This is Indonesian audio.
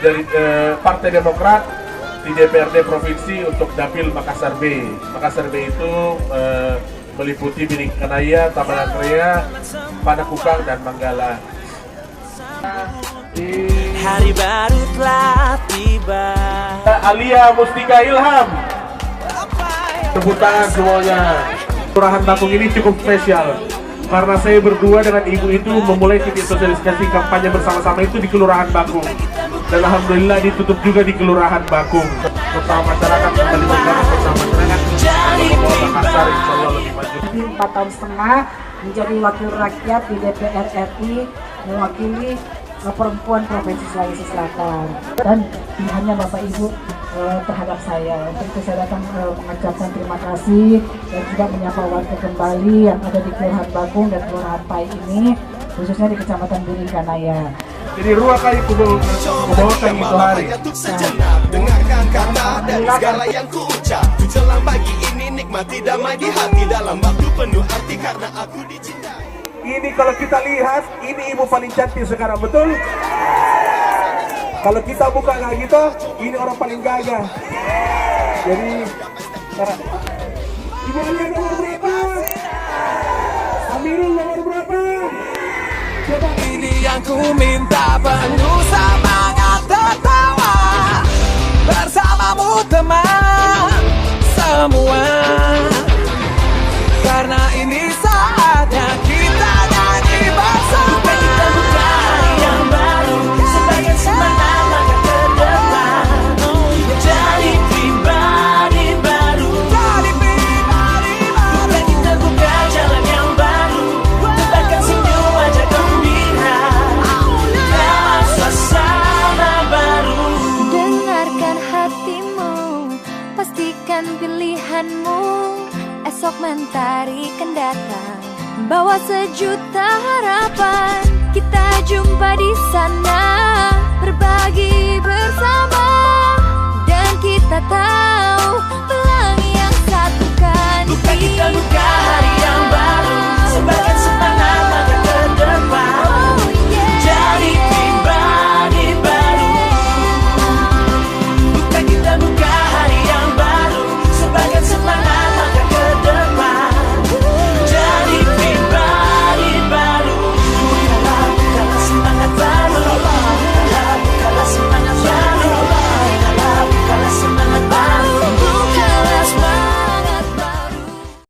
Dari Partai Demokrat di DPRD Provinsi untuk Dapil Makassar B. Makassar B itu meliputi Biringkanaya, Tabanan Raya, Panakukang, dan Manggala. Hari baru telah tiba. Alia Mustika Ilham. Tepuk tangan semuanya. Kelurahan Bakung ini cukup spesial karena saya berdua dengan ibu itu memulai titik sosialisasi kampanye bersama-sama itu di Kelurahan Bakung, dan alhamdulillah ditutup juga di Kelurahan Bakung. Bersama masyarakat kembali bergabung bersama masyarakat Makassar, insya Allah lebih maju. 4 tahun setengah menjadi wakil rakyat di DPR RI, mewakili perempuan Provinsi Sulawesi Selatan, dan pilihannya Bapak Ibu terhadap saya. Untuk itu saya datang mengucapkan terima kasih dan juga menyapa warga kembali yang ada di Kelurahan Bakung dan Kelurahan Pai ini, khususnya di Kecamatan Biringkanaya. Jadi ruang kali kubawakan itu hari. Dengarkan kata dari segala yang ku ucap. Jelang pagi ini nikmati damai di hati dalam waktu penuh arti karena aku dicintai. Ini kalau kita lihat, ini ibu paling cantik sekarang, betul? Kalau kita buka kayak gitu, ini orang paling gagah. Jadi, ibu Alia nomor berapa? Amirul nomor berapa? Coba. Ini yang ku minta, penuh semangat tertawa bersamamu teman semua, karena ini saatnya kita nyanyi bersama. Kita buka yang baru sebagai semangat langkah ke depan, jadi pribadi baru. Kita buka jalan yang baru, tebarkan senyum wajah gembira dalam suasana baru. Dengarkan hatimu, pastikan pilihanmu. Esok mentari akan datang, bawa sejuta harapan. Kita jumpa di sana, berbagi